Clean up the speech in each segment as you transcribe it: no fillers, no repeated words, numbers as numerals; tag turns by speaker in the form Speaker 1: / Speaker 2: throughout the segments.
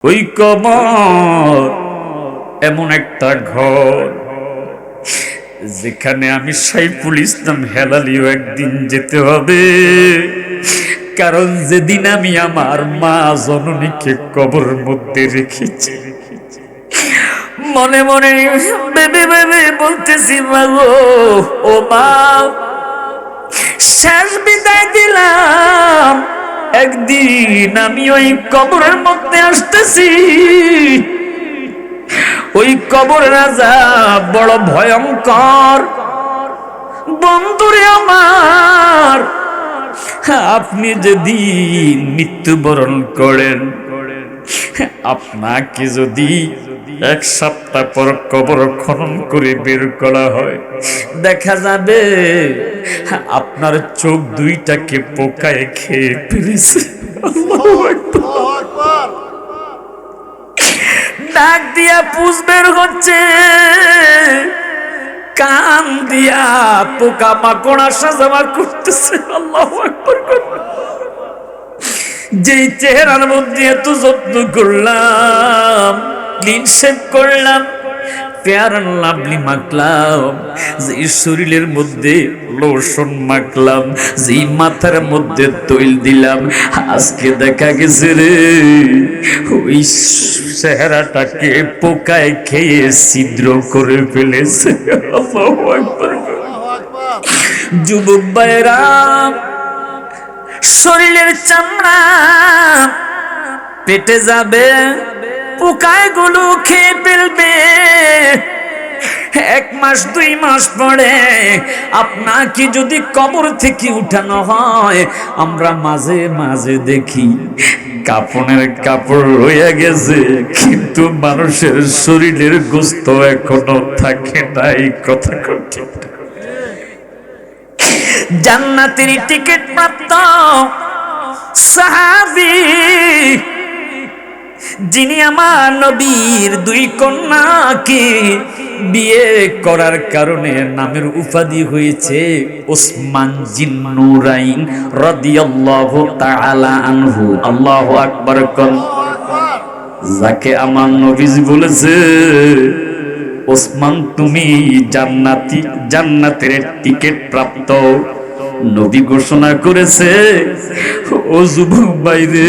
Speaker 1: ওই কবর এমন একটা ঘর যেখানে আমি সাইফুল ইসলাম হেলালিও একদিন যেতে হবে। কারণ যেদিন আমি আমার মা জননীকে কবরের মধ্যে রেখেছি, মনে মনে ভেবে ভেবে বলতেছি, মা গো, ও মা, শেষ বিদায় দিলাম, একদিন আমি ওই কবরের মধ্যে আসতেছি। ওই কবরের আযাব বড় ভয়ঙ্কর। বন্ধুরে আমার, আপনি যেদিন মৃত্যুবরণ করেন, আপনাকে যদি এক সপ্তাহ পর কবর খনন করে বের করা হয়, দেখা যাবে আপনার চোখ দুইটাকে পোকায় খেয়ে ফেলেছে। আল্লাহু আকবার। ডাক দিয়া পুষ বের হচ্ছে, কান দিয়া পোকা মাকড় আসা যাওয়া করতেছে। আল্লাহু আকবার। যেই চেহারার মধ্যে এত যত্ন করলাম, ক্লিন শেভ করলাম, ফেয়ার এন্ড লাভলি মাখলাম, যে শরীরের মধ্যে লোশন মাখলাম, যে মাথার মধ্যে তৈল দিলাম, আজকে দেখা গেছে রে ওই চেহারাটাকে পোকায় খেয়ে ছিদ্র করে ফেলেছে। আল্লাহু আকবার। যুবক ভাইরা, শরীরের চামড়া পেটে যাবে, পোকায় গুলো খেয়ে ফেলবে। 1 মাস 2 মাস পরে আপনাকে যদি কবর থেকে উঠানো হয়, আমরা মাঝে মাঝে দেখি কাফনের কাপড় রয়ে গেছে, কিন্তু মানুষের শরীরের গোস্ত এখনো থাকে নাই। কথা ঠিক। জান্নাতের টিকিট প্রাপ্ত সাহাবী, যিনি আমার নবীর 2 কন্যাকে বিয়ে করার কারণে নামের উপাধি হয়েছে ওসমান জিন্নুরাইন রাদিয়াল্লাহু তাআলা আনহু। আল্লাহু আকবার। কোন যাকে আমার নবীজি বলেছে, ওসমান তুমি জান্নাতি, জান্নাতের টিকিট প্রাপ্ত। নবী ঘোষণা করেছে, ও যুবক বাইরে,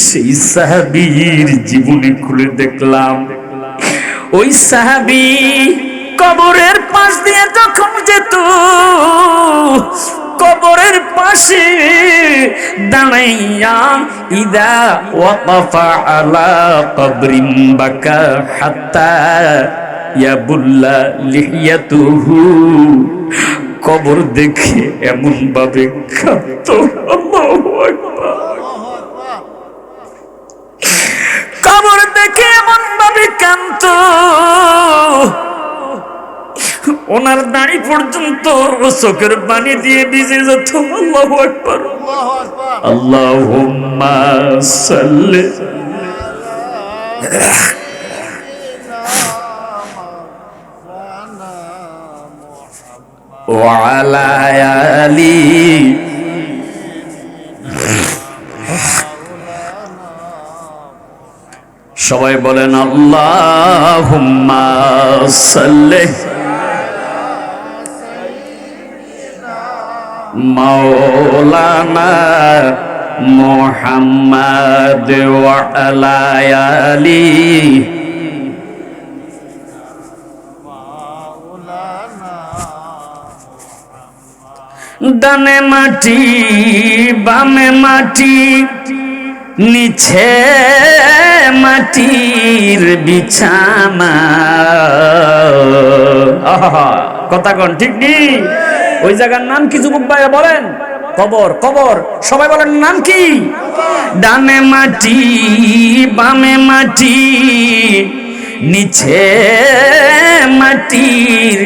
Speaker 1: সেই সাহাবীর জীবনী খুলে দেখলাম, ওই সাহাবী কবরের পাশ দিয়ে যখন যেত, কবরের পাশে দাঁড়াইয়া ইদা ওয়াকাফা আলা কবরিন বাকা হাত্তা ইয়াবুল্লা লিহিয়াতুহু, কবর দেখে এমন ভাবে কাঁদতো। আল্লাহু আকবার। কবর দেখে এমন ভাবে কাঁদতো, ওনার দাড়ি পর্যন্ত চোখের পানি দিয়ে ভিজে যেত। আল্লাহু আকবার। আল্লাহুম্মা সাল্লি ওয়া আলা আলি সবাই বলেন আল্লাহুম্মা সাল্লি মাওলানা মুহাম্মাদ ওয়া আলা আলি ডানে মাটি বামে মাটি, নিচে মাটির বিছানা। কথা কোন ঠিক নেই? ওই জায়গার নাম কি যুবক ভাইরা বলেন? কবর। কবর সবাই বলেন, নাম কি? ডানে মাটি বামে মাটি, নিচে মাটির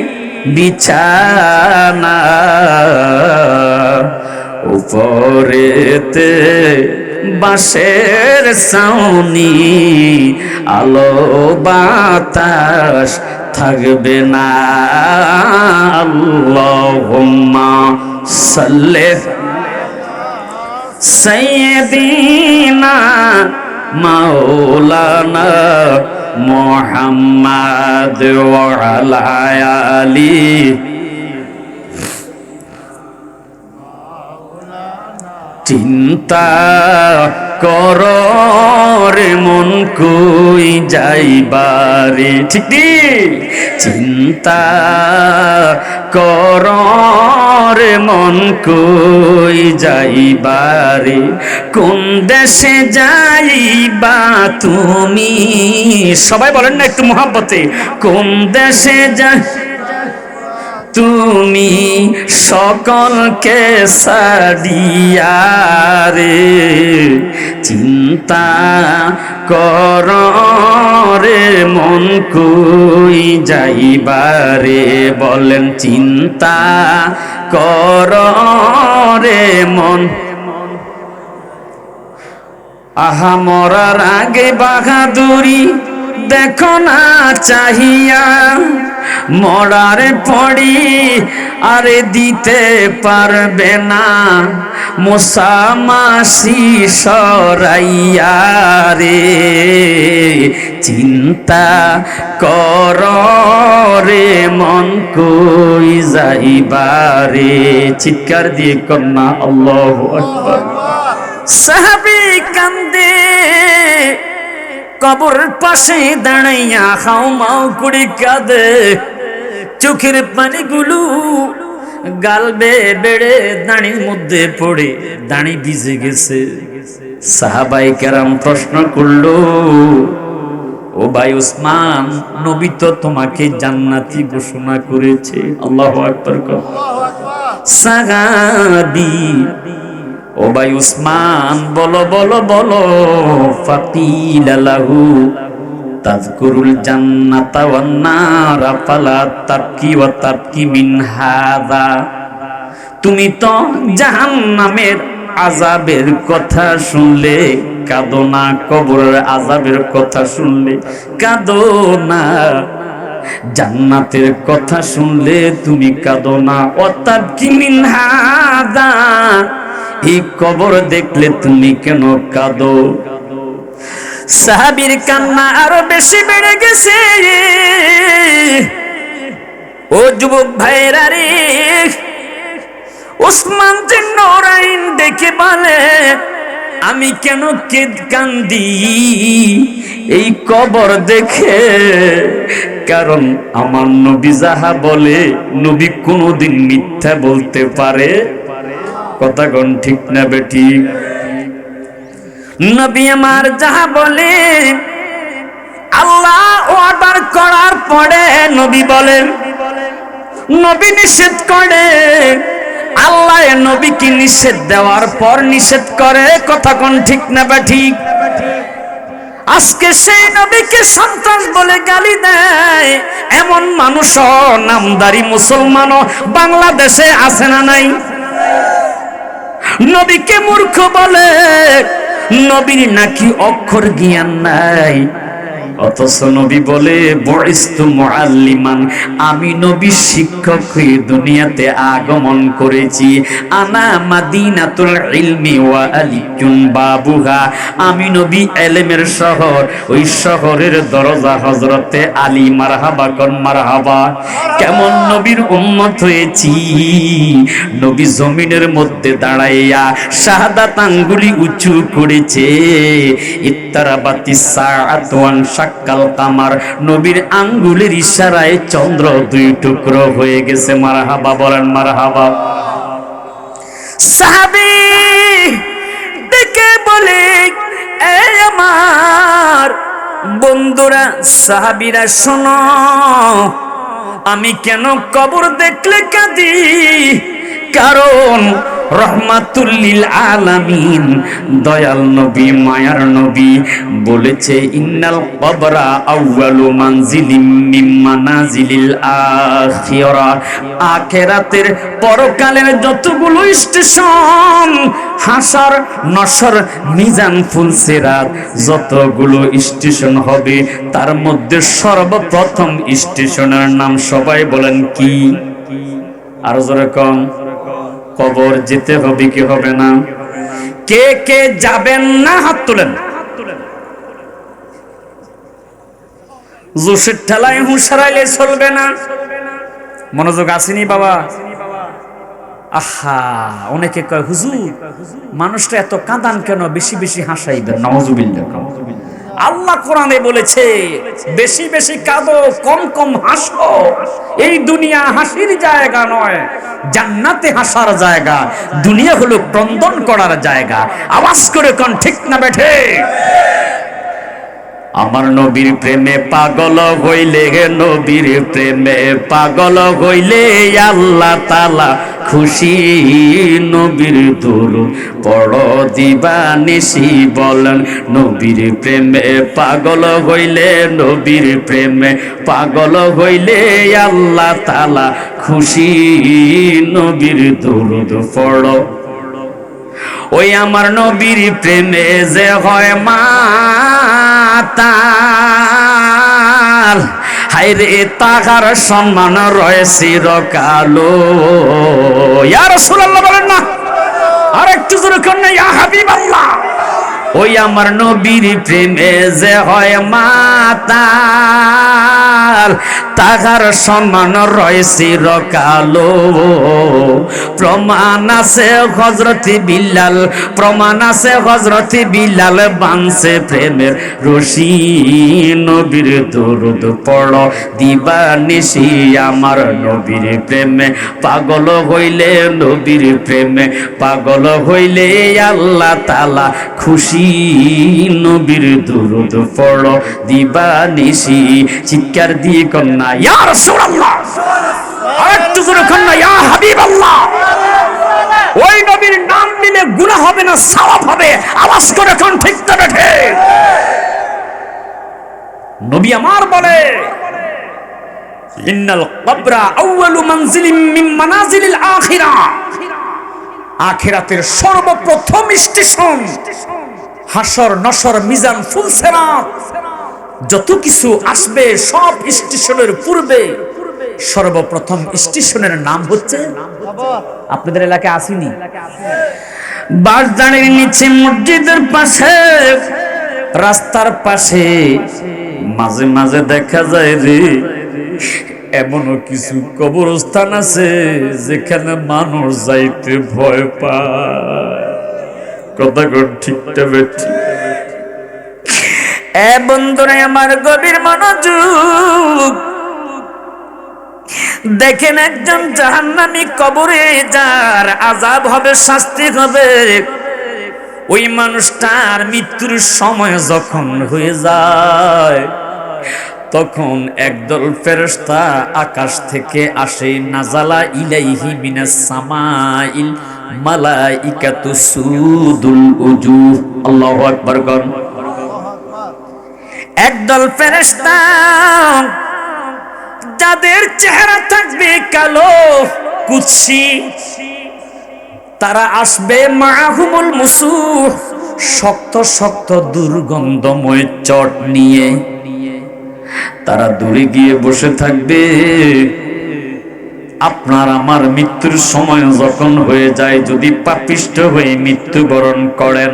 Speaker 1: বিছানা, উপরেতে বাঁশের ছাউনি, আলো বাতাস থাকবে না। আল্লাহুম্মা সাল্লি সাইয়্যিদিনা মাওলানা মুহাম্মদ ওয়া আলা আলি। চিন্তা কর রে মন কই যাইবারে, ঠিক ঠিক, চিন্তা কর রে মন কই যাইবারে, কোন দেশে যাইবা তুমি, সবাই বলেন না একটু মোহাব্বতে, কোন দেশে যা তুমি সকলকে সারিয়া রে, চিন্তা কর রে মন কই যাইবারে, বলেন চিন্তা কর রে মন। আহা মরার আগে বাহাদুরি দেখো না চাহিয়া, মরার পড়ি আরে দিতে পারবে না মোসামাসি সরাইয়া রে, চিন্তা কর রে মন কই যাইবারে। চিৎকার দিয়ে কন্যা আল্লাহু আকবার। সাহাবী কান্দে কবর পাশে দাঁড়াইয়া, হাও মাও করে কাঁদে, চোখের পানিগুলো গালবে বেড়ে দাঁড়ির মধ্যে পড়ে দাঁড়ি ভিজে গেছে। সাহাবাই কেরাম প্রশ্ন করলো, ও ভাই উসমান, নবী তো তোমাকে জান্নাতি ঘোষণা করেছে। আল্লাহু আকবার। সাহাবী, ও ভাই উসমান বলো বলো বলো। ফাকিলা লাহু তাযকুরুল জান্নাতা ওয়ান নার ফালা তাবকি ওয়া তাবকি মিন হাযা, তুমি তো জাহান্নামের আযাবের কথা শুনলে কাঁদো না, কবরের আযাবের কথা শুনলে কাঁদো না, জান্নাতের কথা শুনলে তুমি কাঁদো না। ওয়া তাবকি মিন হাযা, এই কবর দেখলে তুমি কেন কাঁদো? সাহাবীর কান্না আরো বেশি বেড়ে গেছে। ও যুবক ভাইরা রে, উসমান জিন নূরাইন দেখে বলে, আমি কেন কান্দি এই কবর দেখে? কারণ আমার নবী যাহা বলে, নবী কোনোদিন মিথ্যা বলতে পারে? কথা কোন ঠিক না বেঠিক? নবী আমার যাহা বলে, আল্লাহ অর্ডার করার পরে নবী বলেন, নবী নিষেধ করে, আল্লাহ নবীকে নিষেধ দেওয়ার পর নিষেধ করে। কথা কোন ঠিক না বেঠিক? আজকে সেই নবীকে সন্ত্রাস বলে গালি দেয় এমন মানুষও, নামদারি মুসলমানও বাংলাদেশে আছে না নাই? নবীকে মূর্খ বলে, নবীর নাকি অক্ষর জ্ঞান নাই, অথচ নবী বলে বুইস্তু মুআল্লিমান, আমি নবী শিক্ষক হয়ে দুনিয়াতে আগমন করেছি। আনা মাদিনাতুল ইলমি ওয়া আলিকুন বাবুহা, আমি নবী ইলমের শহর, ওই শহরের দরজা হযরতে আলী। মারহাবা কোন মারহাবা। কেমন নবীর উম্মত হয়েছি। নবী জমিনের মধ্যে দাঁড়াইয়া শাহাদাত আঙ্গুলি উঁচু করেছে। ইত্তারাবাতিস সাআতু ওয়ান শাক্কাল কামার, নবীর আঙ্গুলের ইশারায় চন্দ্র দুই টুকরো হয়ে গেছে। মারহাবা বলেন মারহাবা। সাহাবী ডেকে বলে, এই আমার বন্ধুরা, সাহাবীরা শোনো, আমি কেন কবর দেখলে কাঁদি? কারণ রহমাতুল লিল আলামিন, দয়াল নবী, মায়ার নবী বলেছে, ইন্নাল কবরা আউয়ালু মানজিলিম মিন মানাজিলিল আখিরা, আখিরাতের পরকালের যতগুলো স্টেশন, হাসর নসর মিজান ফুলসিরাত, যতগুলো স্টেশন হবে তার মধ্যে সর্বপ্রথম স্টেশনের নাম সবাই বলেন কি? আর জোরে কম। কবর যেতে হবে কি হবে না? কে কে যাবেন না হাত তোলেন। জোশের ঠেলায় হুঁশারাইলে চলবে না। মনোযোগ আসেনি বাবা? আহা, অনেকে কয় হুজুর মানুষটা এত কাঁদান কেন, বেশি বেশি হাসাইবেন। নাউজুবিল্লাহ। আল্লাহ কোরআনে বলেছে বেশি বেশি কাঁদো, কম কম হাসো। এই দুনিয়া হাসির জায়গা নয়, জান্নাতে হাসার জায়গা। দুনিয়া হলো ক্রন্দন করার জায়গা। আওয়াজ করে কোন ঠিক না বেঠে? আমার নবীর প্রেমে পাগল হইলে, নবীর প্রেমে পাগল হইলে আল্লাহ তাআলা খুশি। নবীর দুরূদ পড়ো দিবানিশি বলেন, নবীর প্রেমে পাগল হইলে, নবীর প্রেমে পাগল হইলে আল্লাহ তাআলা খুশি। নবীর দুরূদ পড়ো। ওই আমার নবীর প্রেমে যে হয় মাতাল, হায়রে তাহার সম্মান রয় চিরকালো। ইয়া রাসূলুল্লাহ বলেন না, আর একটু জোরে করেন না, ইয়া হাবিবাল্লাহ। ওই আমার নবীর প্রেমে যে হয় মাতাল, তাহার সম্মান রয় চিরকালো। প্রমাণ আছে হযরতে বিল্লাল, প্রমাণ আছে হযরতে বিল্লাল বানছে প্রেমের রশি। নবীর দরুদ পড়ো দিবানিশি, আমার নবীর প্রেমে পাগল হইলে, নবীর প্রেমে পাগল হইলে আল্লাহ তাআলা খুশি। নবীর দরুদ পড়ো দিবানিশি। চিৎকার দিয়ে কন্যা ইয়া রাসূলুল্লাহ, আরেকটু জোরে কন্যা ইয়া হাবিবাল্লাহ। ওই নবীর নাম নিলে গুনাহ হবে না, সওয়াব হবে। আওয়াজ করে কোন ঠিক না বেঠে? নবী আমার বলে, ইন্নাল কবরা আউয়ালু মানজিলিম মিন মানাজিলিল আখিরা। আখিরাতের সর্বপ্রথম স্টেশন হাসর, নসর, মিজান, ফুলসিরাত, যত কিছু আসবে সব স্টেশনের পূর্বে সর্বপ্রথম স্টেশনের নাম হচ্ছে, আপনাদের এলাকায় আসেনি? বাসদানের নিচে, মসজিদের পাশে, রাস্তার পাশে মাঝে মাঝে দেখা যায় রে এমনও কিছু কবরস্থান আছে যেখানে মানুষ যাইতে ভয় পায়। কথা কোন ঠিকটা বেঠি? এ বন্ধুরা আমার গভীর মনোযোগ, দেখেন একজন জাহান্নামী কবরে যার আযাব হবে, শাস্তি হবে, ওই মানুষটার মৃত্যুর সময় যখন হয়ে যায় তখন একদল ফেরেশতা আকাশ থেকে আসে। নাজালা ইলাইহি মিনাস সামাইল মালাইকাতু সুদুল উজুহ। আল্লাহু আকবার। গণ একদল ফেরেশতা যাদের চেহারা থাকবে কালো কুৎসি, তারা আসবে মাহুমুল মুসুহ, শক্ত শক্ত দুর্গন্ধময় চট নিয়ে। তারা দূরে গিয়ে বসে থাকবে। আপনার আমার মৃত্যুর সময় যখন হয়ে যায়, যদি পাপিষ্ঠ হয়ে মৃত্যুবরণ করেন,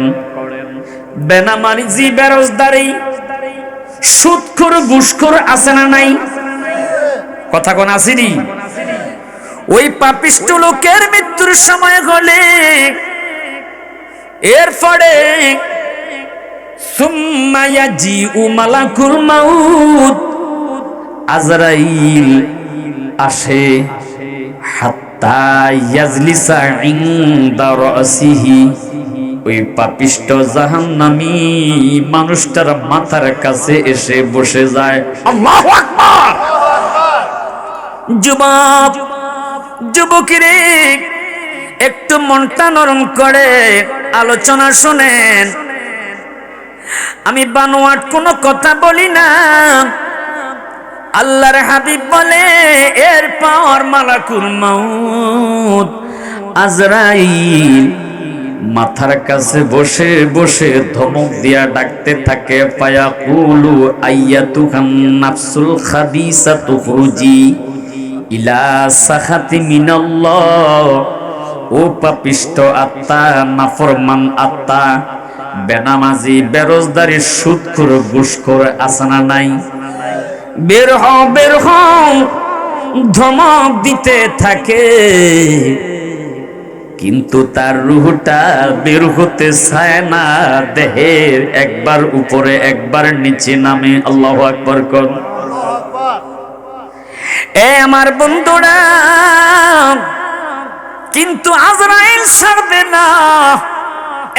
Speaker 1: বেনামাজি, বেরোজগারি, সুদখোর, ঘুষখোর আছে না নাই? কথা কোন আসেনি? ওই পাপিষ্ঠ লোকের মৃত্যুর সময় হলে এরপরে সুম্মা ইয়াজিউ মালাকুল মাউত, আজরাইল আসে, হাত্তা ইয়াজলিসা ইনদা রাসিহি। ওই পাপিষ্ঠ জাহান্নামী মানুষটার মাথার কাছে এসে বসে যায়। আল্লাহু আকবার। যুবক, যুবকীরে একটু মনটা নরম করে আলোচনা শুনেন। আমি বানোয়াট কোনো কথা বলি না। আল্লাহর হাবিব বলে, এরপর মালাকুল মাউত আজরাইল মাথার কাছে বসে বসে ধমক দিয়া ডাকতে থাকে, ফায়াকুলু আইয়াতুহান নাফসুল খাবিসাতু খুরুজি ইলা সাখাতি মিনাল্লাহ। ও পাপিষ্ঠ আত্মা, নাফরমান আত্মা, বেনামাজি, বেরোজগারি, সুদখোর, ঘুষখোর আছে না নাই? বের হও বের হও ধমক দিতে থাকে, কিন্তু তার রূহটা বের হতে চায় না, দেহের একবার উপরে একবার নিচে নামে। আল্লাহু আকবার কোন। এ আমার বন্ধুরা, কিন্তু আজরাইল ছাড়বে না,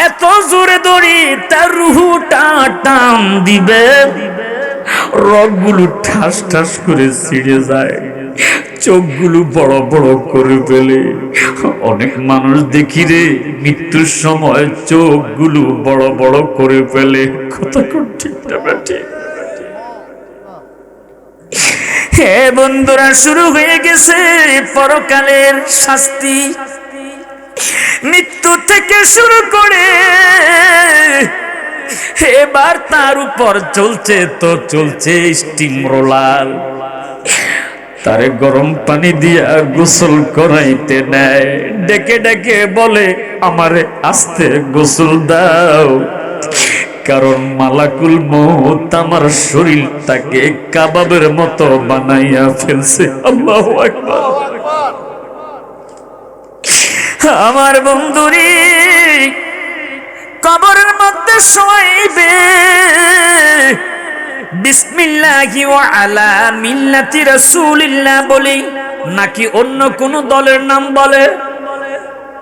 Speaker 1: এত জোরে দড়ি তার রূহটা টান দিবে, রগগুলো ঠাস ঠাস করে ছিঁড়ে যায়, চোখগুলো বড় বড় করে ফেলে। অনেক মানুষ দেখি রে মৃত্যুর সময় চোখগুলো বড় বড় করে ফেলে। কথা কোন ঠিক না বেঠিক? হে বন্ধুরা, শুরু হয়ে গেছে পরকালের শাস্তি। মৃত্যু থেকে শুরু করে এবার তার উপর চলছে তো চলছে স্টিম রোলার। তারে গরম পানি দিয়া গোসল করাইতে নেয়, ডেকে ডেকে বলে আমারে আস্তে গোসল দাও, কারণ মালাকুল মউত আমার শরীরটাকে কাবাবের মতো বানাইয়া ফেলছে। আল্লাহু আকবার। আমার বন্ধুরে কবরের মধ্যে শোয়াইবে, বিসমিল্লাহি ওয়া আলা মিল্লাতি রাসূলিল্লাহ বলে নাকি অন্য কোন দলের নাম বলে?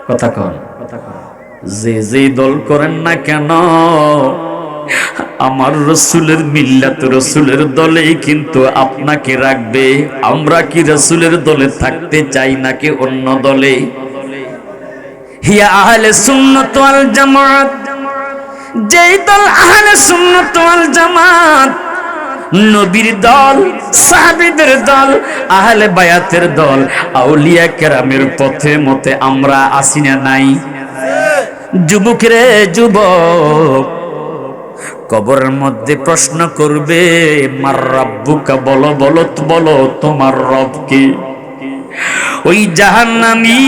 Speaker 1: কথা কন। যে যে দল করেন না কেন, আমার রসুলের মিল্লাত রসুলের দলেই কিন্তু আপনাকে রাখবে। আমরা কি রসুলের দলে থাকতে চাই নাকি অন্য দলে? হিয়া আহলে সুন্নাত ওয়াল জামাত, যেই দল আহলে সুন্নাত ওয়াল জামাত, নবীর দল, সাহাবীদের দল, আহলে বায়াতের দল, আউলিয়া কেরামের পথে মতে আমরা আসি না নাই? যুবক রে যুবক, কবরের মধ্যে প্রশ্ন করবে মার রাব্বুকা, বলো বলো বলো তোমার রব কি? ওই জাহান্নামী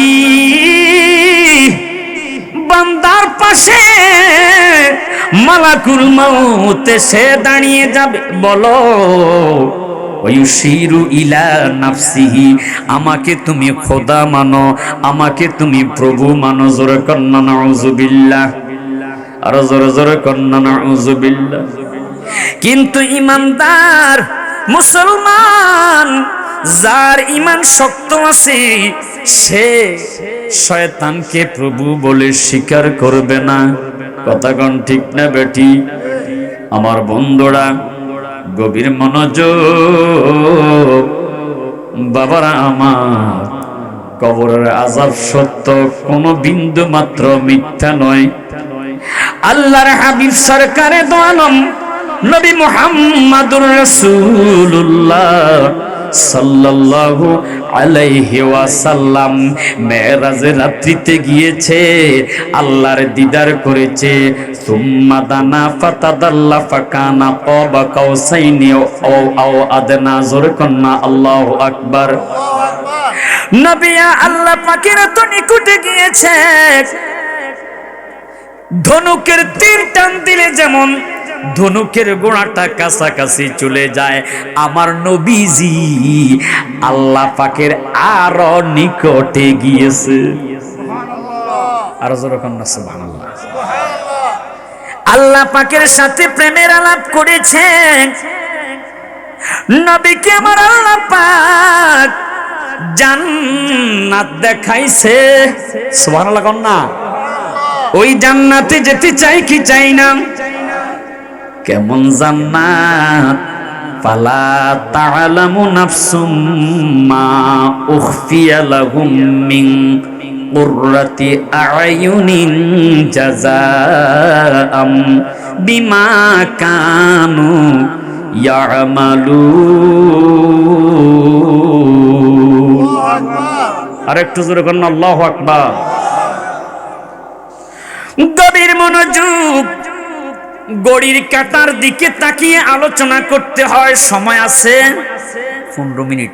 Speaker 1: বান্দার পাশে মালাকুল মউত সে দাঁড়িয়ে যাবে, বলো ওয়ুশিরু ইলা নাফসিহি, আমাকে তুমি খোদা মানো, আমাকে তুমি প্রভু মানো। জোরে কন্না নাউযুবিল্লাহ, আর জোরে জোরে কন্না নাউযুবিল্লাহ। কিন্তু ইমানদার মুসলমান, যার ঈমান শক্ত আছে, সে শয়তানকে প্রভু বলে স্বীকার করবে না। কথা কোন ঠিক না বেটি? আমার বন্ধুরা গভীর মনোযোগ, বাবারা আমার, কবরের আযাব সত্য, কোনো বিন্দু মাত্র মিথ্যা নয়। আল্লাহর হাবিব সরকারে দো আলম নবী মুহাম্মাদুর রাসূলুল্লাহ সাল্লাল্লাহু আলাইহি ওয়াসাল্লাম মেরাজের রাত্রিতে গিয়েছে, আল্লাহর দিদার করেছে। সুম্মা দানা ফাতাদাল্লা ফাকানা কাবা কাউসাইনি আও আদনা। জোরে কন্না আল্লাহু আকবার। নবী আল্লাহ পাকের তো নিকটে গিয়েছে, ধনুকের তীর টান দিলে যেমন ধনুকের গোড়াটা কাছাকাছি চলে যায়, আমার নবীজি আল্লাহ পাকের আরো নিকটে গিয়েছে। আর যখন না সুবহানাল্লাহ, আল্লাহ পাকের সাথে প্রেমের আলাপ করেছেন নবীকে আমার আল্লাহ পাক জান্নাত দেখাইছে। সুবহানাল্লাহ কোন না? ওই জান্নাতে যেতে চাই কি চাই না? কেমন জান্নাত? ফালা তা'লামু নাফসুম মা উখফিয়া লাহুম মিন কুররাতি আ'য়ুনিন জাযাআম বিমা কানু ইয়া'মালুন। আরেকটু জোরে বলুন আল্লাহু আকবার। গভীর মনোযোগ, ঘড়ির কাঁটার দিকে তাকিয়ে আলোচনা করতে হয়। সময় আছে 15 মিনিট।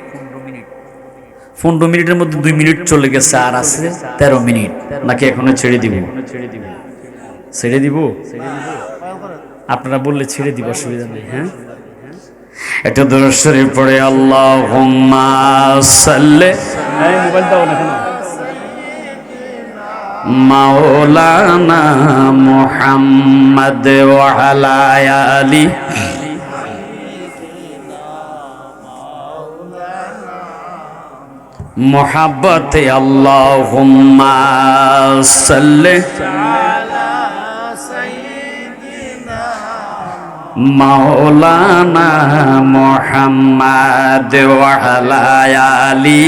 Speaker 1: 15 মিনিটের মধ্যে 2 মিনিট চলে গেছে, আর আছে 13 মিনিট। নাকি এখনো ছেড়ে দিব? ছেড়ে দিব? আপনারা বললে ছেড়ে দিব, অসুবিধা নেই। হ্যাঁ, একটু দরুদ শরীফ পড়ে আল্লাহুম্মা সাল্লি
Speaker 2: মোবাইল দাও না কেন
Speaker 1: মাওলানা মুহাম্মদ ওয়া আলা আলি মোহাব্বতে আল্লাহুম্মা সাল্লি মাওলানা মুহাম্মদ ওয়া আলা আলি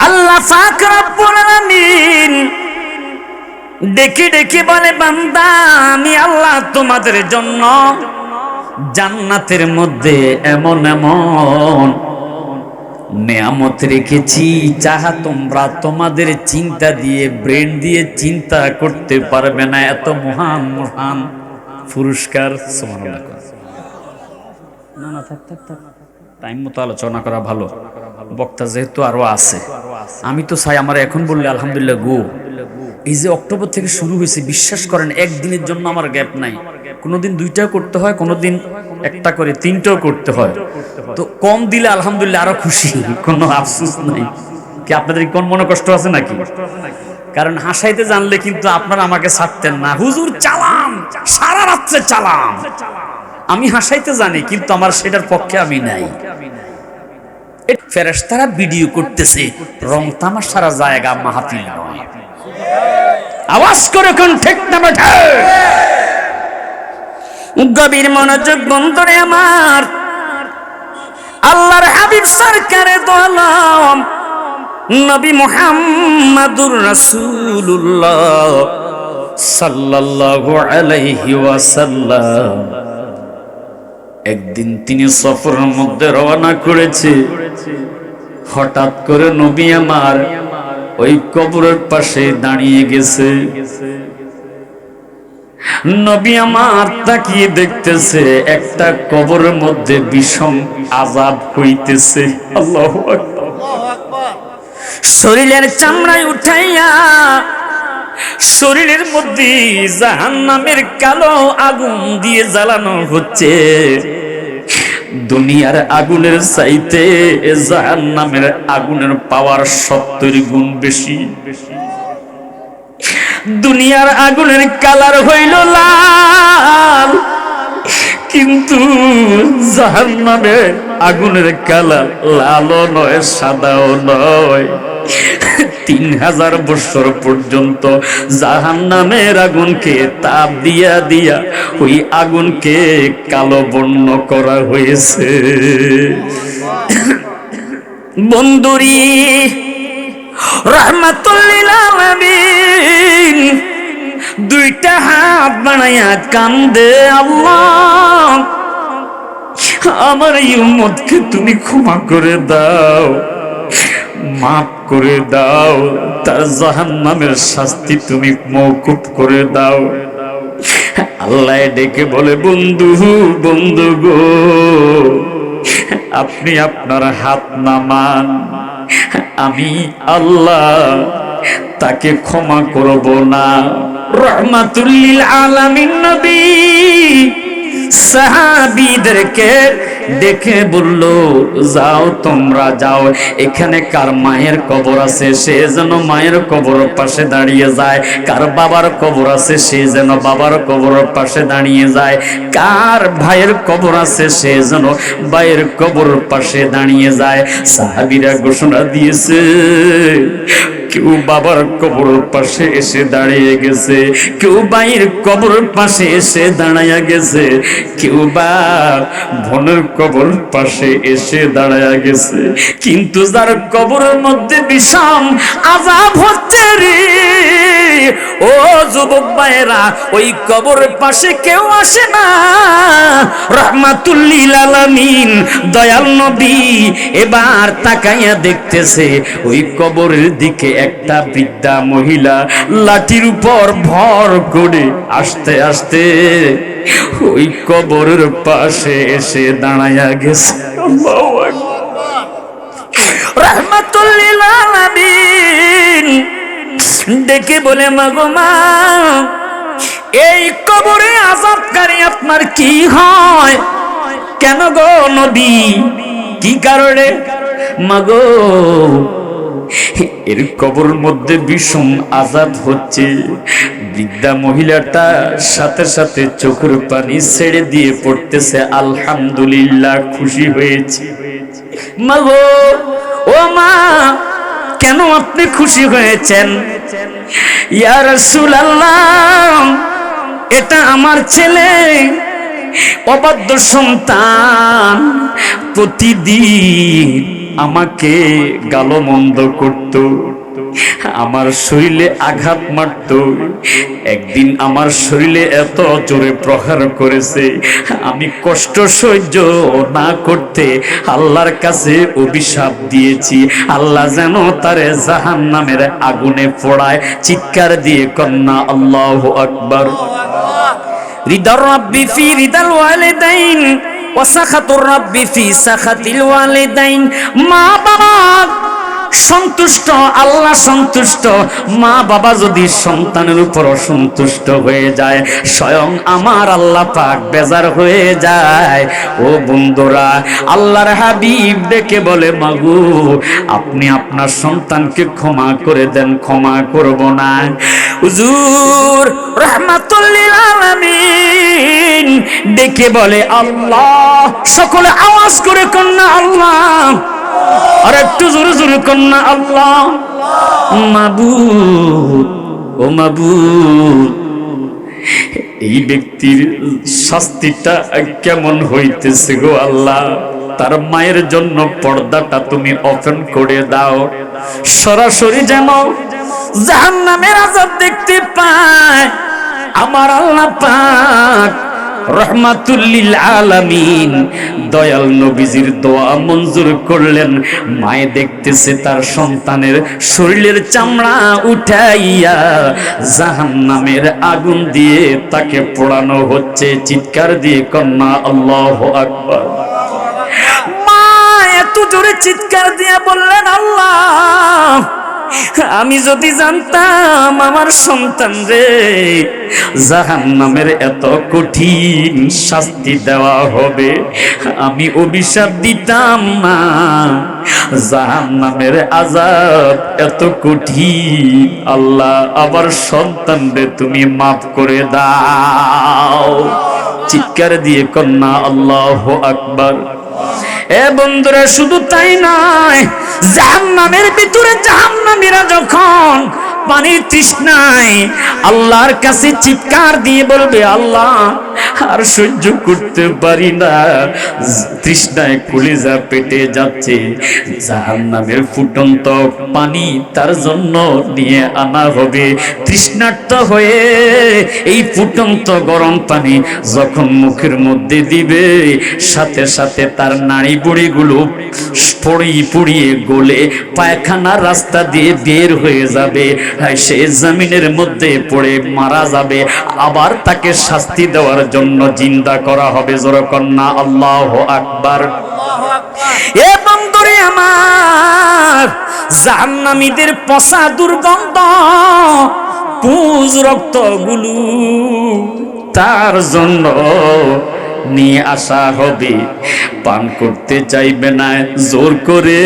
Speaker 1: আল্লাহ পাক রব্বুল আলামিন ডেকে ডেকে বলে বান্দা আমি আল্লাহ তোমাদের জন্য জান্নাতের মধ্যে এমন এমন নিয়ামত রেখেছি যাহা তোমরা তোমাদের চিন্তা দিয়ে ব্রেন দিয়ে চিন্তা করতে পারবে না, এত মহান মহান পুরস্কার। সুবহানাল্লাহ। না না থাক থাক থাক, টাইম মতো আলোচনা করা ভালো, বক্তা যেহেতু আরো আছে। আমি তো চাই আমার এখন বললে আলহামদুলিল্লাহ গো। এই যে অক্টোবর থেকে শুরু হয়েছে, বিশ্বাস করেন একদিনের জন্য আমার গ্যাপ নাই। কোনোদিন দুইটাও করতে হয়, কোনোদিন একটা করে তিনটাও করতে হয়। তো কম দিলে আলহামদুলিল্লাহ আরো খুশি, কোনো আফসোস নাই। কি আপনাদের কোন মনে কষ্ট আছে নাকি? কারণ হাসাইতে জানলে কিন্তু আপনারা আমাকে ছাড়তেন না, হুজুর চালান, সারা রাত্রে চালান। আমি হাসাইতে জানি কিন্তু আমার সেটার পক্ষে আমি নাই। ফেরেশতারা ভিডিও করতেছে, রং তামাশার জায়গা মাহফিল নয়। আওয়াজ করে কোন ঠিক না বেঠা? গভীর মনোযোগ বন্ধুরে আমার, আল্লাহর হাবিব সরকারে দো আলম নবী মুহাম্মাদুর রাসূলুল্লাহ সাল্লাল্লাহু আলাইহি ওয়াসাল্লাম একদিন তিনি সফরের মধ্যে রওনা করেছে। হঠাৎ করে নবী আমার ওই কবরের পাশে দাঁড়িয়ে গেছে। নবী আমার তাকিয়ে দেখতেছে একটা কবরের মধ্যে বিষম আযাব হইতেছে। আল্লাহু আকবার। শরীরের চামড়ায় উঠাইয়া শরীরের মধ্যে জাহান্নামের কালো আগুন দিয়ে জ্বালানো হচ্ছে। দুনিয়ার আগুনের চাইতে জাহান্নামের আগুনের পাওয়ার 70 গুণ বেশি। দুনিয়ার আগুনের কালার হইল লাল, কিন্তু জাহান্নামের আগুনের কালার লালও নয়, সাদাও নয়। 3000 বছর পর্যন্ত জাহান্নামের আগুনকে তাপ দিয়া দিয়া ওই আগুনকে কালো বর্ণ করা হয়েছে। বন্ধুরি রাহমাতুল লিল আলামিন দুইটা হাত বানায়া কান্দে, আল্লাহ আমার এই উম্মতকে তুমি ক্ষমা করে দাও, মাফ করে দাও, তার জাহান্নামের শাস্তি তুমি মওকুফ করে দাও। আল্লাহ ডেকে বলে বন্ধু বন্ধু গো, আপনি আপনার হাত নামান, আমি আল্লাহ তাকে ক্ষমা করব না। রাহমাতুল লিল আলামিন নবী সাহাবীদেরকে দেখে বলল, যাও তোমরা যাও, এখানে কার মায়ের কবর আছে সে যেন মায়ের কবরের পাশে দাঁড়িয়ে যায়, কার বাবার কবর আছে সে যেন বাবার কবরের পাশে দাঁড়িয়ে যায়, কার ভাইয়ের কবর আছে সে যেন ভাইয়ের কবরের পাশে দাঁড়িয়ে যায়। সাহাবীরা ঘোষণা দিয়েছে, কেউ বাবার কবরের পাশে এসে দাঁড়িয়ে গেছে, কেউ ভাইয়ের কবরের পাশে এসে দাঁড়াইয়া গেছে, কেউ বা বোনের কবর পাশে এসে দাঁড়ায়া গেছে। কিন্তু যার কবরের মধ্যে বিষম আযাব হচ্ছে রে, ও যুবক ভাইরা, ওই কবরের পাশে কেউ আসে না। রাহমাতুল লিল আলামিন দয়াল নবী এবার তাকাইয়া দেখতেছে ওই কবরের দিকে একটা বৃদ্ধা মহিলা লাঠির উপর ভর করে আস্তে আস্তে ওই কবরের পাশে এসে দাঁড়ায়া গেছে। আল্লাহু আকবার। রাহমাতুল লিল আলামিন ডেকে বলে, মাগো মা, এই কবরে আযাবকারী আপনার কি হয়? কেন গো নবী, কি কারণে? মাগো, এর কবরের মধ্যে ভীষণ আযাব হচ্ছে। বৃদ্ধা মহিলাটা সাথে সাথে চোখের পানি ছেড়ে দিয়ে পড়তেছে, আলহামদুলিল্লাহ, খুশি হয়েছে। মাগো, ও মা, কেন আপনি খুশি হয়েছেন? ইয়া রাসূলুল্লাহ, এটা আমার ছেলে, অবাধ্য সন্তান, প্রতিদিন আমাকে গালমন্দ করত, আমার শরীরে আঘাত মারত। একদিন আমার শরীরে এত জোরে প্রহার করেছে, আমি কষ্ট সহ্য না করতে আল্লাহর কাছে অভিশাপ দিয়েছি, আল্লাহ যেন তারে জাহান্নামের আগুনে পোড়ায়। চিৎকার দিয়ে কন্যা আল্লাহু আকবার। রিদার রাব্বি ফি রিদাল ওয়ালিদাইন ওয়া সাখাতুর রাব্বি ফি সাখাতিল ওয়ালিদাইন। মা বাবা সন্তুষ্ট, আল্লাহ সন্তুষ্ট। মা বাবা যদি সন্তানের উপর অসন্তুষ্ট হয়ে যায়, স্বয়ং আমার আল্লাহ পাক বেজার হয়ে যায়। ও বন্ধুরা, আল্লাহর হাবিব ডেকে বলে, মাগো, আপনি আপনার সন্তানকে ক্ষমা করে দেন। ক্ষমা করব না। হুজুর রাহমাতুল লিল আলামিন ডেকে বলে, আল্লাহ। সকলে আওয়াজ করে কন্যা আল্লাহ, আর একটু জোরে জোরে কন্যা আল্লাহ। মাবুদ, ও মাবুদ, এই ব্যক্তির শাস্তিটা কেমন হইতেছে গো আল্লাহ। তার মায়ের জন্য পর্দাটা তুমি ওপেন করে দাও, সরাসরি যেন জাহান্নামের আযাব দেখতে পায়। আমার আল্লাহ পাক রহমাতুল লিল আলামিন দয়াল নবীজির দোয়া মঞ্জুর করলেন। মায়ে দেখতেছে তার সন্তানের শরীরের চামড়া উঠাইয়া জাহান্নামের আগুন দিয়ে তাকে পোড়ানো হচ্ছে। চিৎকার দিয়ে কন্যা আল্লাহু আকবার। মা এত জোরে চিৎকার দিয়ে বললেন, আল্লাহ, আমি যদি জানতাম আমার সন্তান রে জাহান্নামের এত কঠিন শাস্তি দেওয়া হবে, আমি অভিশাপ দিতাম না। জাহান্নামের আযাব এত কঠিন, আল্লাহ আমার সন্তান রে তুমি মাফ করে দাও। চিৎকার দিয়ে কন্যা আল্লাহু আকবার। এ বন্ধুরা, শুধু তাই নয়, জাহান্নামের ভিতরে জাহান্নামীরা যখন পানির তৃষ্ণায় আল্লাহর কাছে চিৎকার দিয়ে বলবে, আল্লাহ আর সহ্য করতে পারি না, তৃষ্ণায় কলিজা পেটে যাচ্ছে, জাহান্নামের ফুটন্ত পানি তার জন্য নিয়ে আনা হবে। তৃষ্ণার্ত হয়ে এই ফুটন্ত গরম পানি যখন মুখের মধ্যে দিবে, সাথে সাথে তার নাড়ি বুড়িগুলো পুড়িয়ে গলে পায়খানার রাস্তা দিয়ে বের হয়ে যাবে, সে জমিনের মধ্যে পড়ে মারা যাবে। আবার তাকে শাস্তি দেওয়ার জন্য জিন্দা করা হবে। জোরে কন্যা আল্লাহু আকবার। এ বন্ধুরে আমার, জাহান্নামীদের পচা দুর্গন্ধ পুজ রক্তগুলো তার জন্য নিয়ে আসা হবে। পান করতে চাইবে না, জোর করে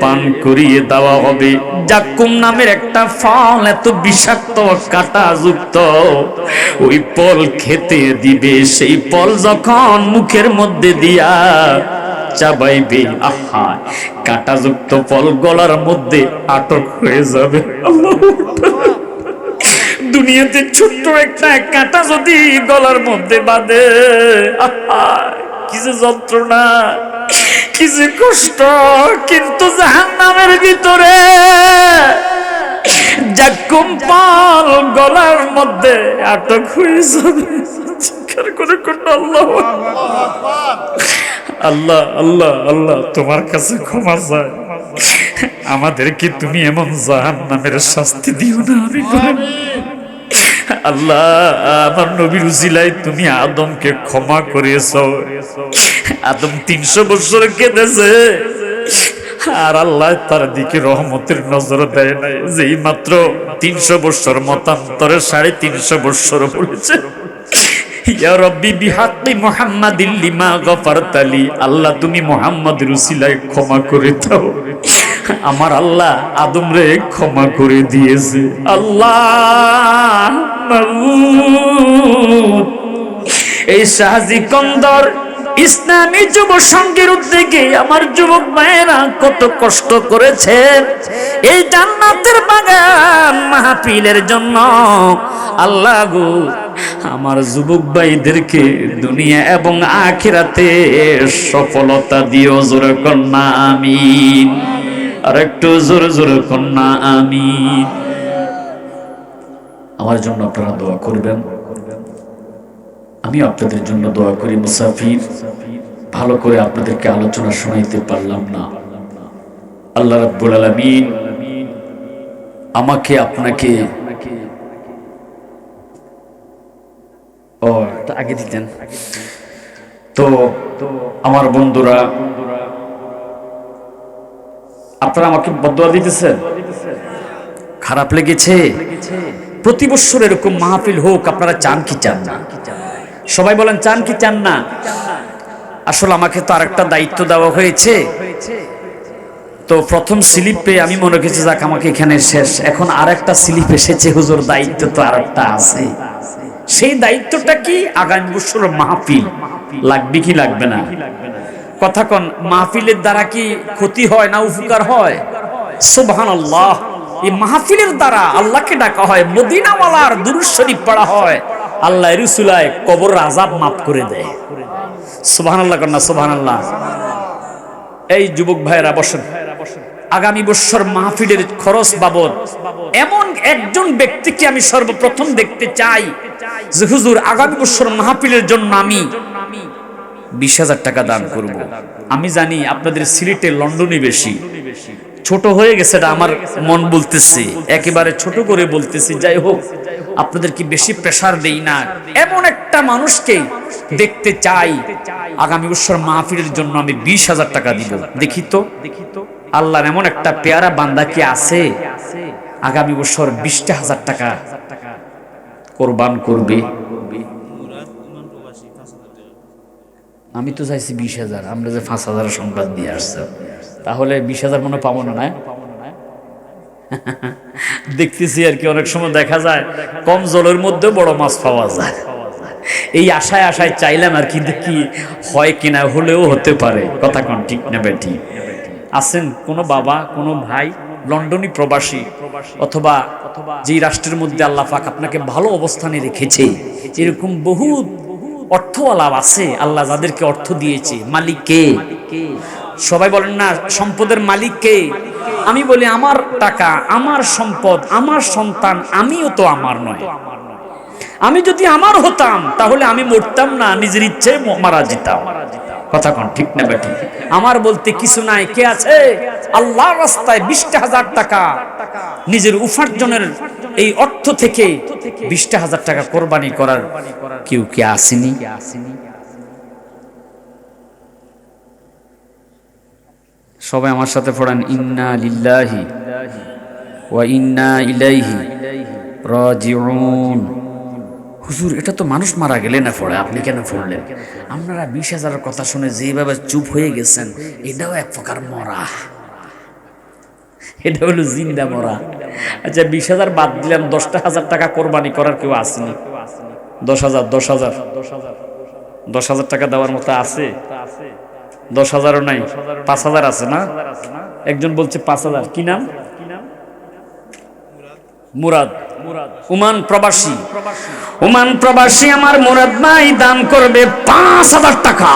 Speaker 1: পান করিয়ে দেওয়া হবে। জাক্কুম নামের একটা ফল এত বিষাক্ত, কাঁটা যুক্ত, ওই ফল খেতে দিবে। সেই ফল যখন মুখের মধ্যে দিয়া চাবাইবে, আহা, কাঁটাযুক্ত ফল গলার মধ্যে আটক হয়ে যাবে। দুনিয়াতে ছোট্ট একটা কাঁটা যদি গলার মধ্যে বাঁধে, কি যে যন্ত্রণা, কি যে কষ্ট। কিন্তু জাহান্নামের ভিতরে জাক্কুম ফল গলার মধ্যে আটক হয়ে যাবে। চিৎকার করে আল্লাহ আল্লাহ আল্লাহ আল্লাহ, তোমার কাছে ক্ষমা চাই, আমাদেরকে তুমি এমন জাহান্নামের শাস্তি দিও না। আমি আল্লাহ, আমার নবীর উসিলায় তুমি আদমকে ক্ষমা করেছো। আদম 300 বছর কেঁদেছে, আর আল্লাহ তার দিকে রহমতের নজর দেয় নাই। যেই মাত্র 300 বছর মতান্তরে 350 বছর বলেছে, ইয়া রব্বি বিহাক্কি মুহাম্মাদিল লিমা গফারতালি, আল্লাহ তুমি মুহাম্মাদের উসিলায় ক্ষমা করে দাও। আমার আল্লাহ আদম রে ক্ষমা করে দিয়েছে। আল্লাহ মাবুদ, এই শাহজি কন্দর ইসলামী যুব সংঘের উদ্যোগে আমার যুবক ভাইয়েরা কত কষ্ট করেছেন এই জান্নাতের বাগান মাহফিলের জন্য। আল্লাহ গো, আমার যুবক ভাইদেরকে দুনিয়া এবং আখিরাতে সফলতা দিও। জোরে কন্যা আমিন। আর একটু জোরে জোরে কন্যা আমিন। আমার জন্য আপনারা দোয়া করবেন, আমি আপনাদের জন্য দোয়া করি। মুসাফির, ভালো করে আপনাদেরকে আলোচনা শোনাইতে পারলাম না। আল্লাহ রাব্বুল আলামিন আমাকে আপনাকে আগে দিতেন তো। আমার বন্ধুরা, আপনারা আমাকে বদদুয়া দিতেছেন, খারাপ লেগেছে। প্রতি বছর এরকম মাহফিল হোক, আপনারা চান কি চান না? সবাই বলেন চান কি চান না? আসলে আমাকে তো আরেকটা দায়িত্ব দেওয়া হয়েছে। তো প্রথম স্লিপ পেয়ে আমি মনে করছি যাক আমাকে এখানে শেষ। এখন আরেকটা স্লিপ এসেছে, হুজুর দায়িত্ব তো আরেকটা আছে। সেই দায়িত্বটা কি? আগামী বছর মাহফিল লাগবে কি লাগবে না? কথা কোন, মাহফিলের দ্বারা কি ক্ষতি হয় না উপকার হয়? সুবহানাল্লাহ। এই মাহফিলের দ্বারা আল্লাহকে ডাকা হয়, মদিনাওয়ালার দুরূদ শরীফ পড়া হয়, আল্লাহ রাসূলায় কবর আযাব মাফ করে দেয়। সুবহানাল্লাহ কন্যা সুবহানাল্লাহ। এই যুবক ভাইরা বসেন, আগামী বছর মাহফিলের খরচ বাবদ এমন একজন ব্যক্তিকে আমি সর্বপ্রথম দেখতে চাই যে হুজুর আগামী বছর মাহফিলের জন্য আমি 20,000 টাকা দান করব। আমি জানি আপনাদের সিলেটে লন্ডনে বেশি, ছোট হয়ে গেছে এটা আমার মন বলতেছে, একেবারে ছোট করে বলতেছি। যাই হোক, আপনাদেরকে বেশি প্রেসার দেই না। এমন একটা মানুষকে দেখতে চাই আগামী বছর মাহফিলের জন্য আমি 20,000 টাকা দিব। দেখি তো আল্লাহর এমন একটা পেয়ারা বান্দা কি আছে আগামী বছর 20,000 টাকা কোরবান করবে? আমি তো চাইছি 20,000, আমরা যে 5,000 সংবাদ দিয়ে আসছে, তাহলে 20,000 মনে পাবো না? দেখতেছি আর কি, অনেক সময় দেখা যায় কম জলের মধ্যে বড় মাছ পাওয়া যায়। এই আশায় আশায় চাইলাম আর কি, দেখি হয় কিনা, হলেও হতে পারে। কথা কোন ঠিক না বেটি? আছেন কোনো বাবা, কোনো ভাই লন্ডনী প্রবাসী, অথবা যেই রাষ্ট্রের মধ্যে আল্লাহ পাক আপনাকে ভালো অবস্থানে রেখেছে, এরকম বহু অর্থওয়ালা আছে আল্লাহ যাদেরকে অর্থ দিয়েছে। মালিক কে? সবাই বলেন না সম্পদের মালিক কে? আমি বলি আমার টাকা, আমার সম্পদ, আমার সন্তান, আমিও তো আমার নয়। আমি যদি আমার হতাম তাহলে আমি মরতাম না, নিজের ইচ্ছায় মারা যেতাম। কথা কোন ঠিক না বেটি? আমার বলতে কিছু নাই। কে আছে? আল্লাহর রাস্তায় 20,000 টাকা নিজের উপার্জনের এই অর্থ থেকে 20,000 টাকা কোরবানি করার কেউ কি আসেনি? সবাই আমার সাথে পড়েন, ইন্না লিল্লাহি ওয়া ইন্না ইলাইহি রাজিউন। হুজুর এটা তো মানুষ মারা গেলে না পড়ে, আপনি কেন পড়লেন? আপনারা 20,000 কথা শুনে যেভাবে চুপ হয়ে গেছেন, এটাও এক প্রকার মরা, এটা হলো জিন্দা মরা। আচ্ছা 20,000 বাদ দিলাম, 10,000 টাকা কোরবানি করার কেউ আসেনি? 10,000 টাকা দেওয়ার মতো আছে? 10,000ও নাই, 5,000 আছে না? একজন বলছে 5,000। কি নাম? মুরাদ। ওমান প্রবাসী। ওমান প্রবাসী আমার মুরাদ ভাই দান করবে 5,000 টাকা।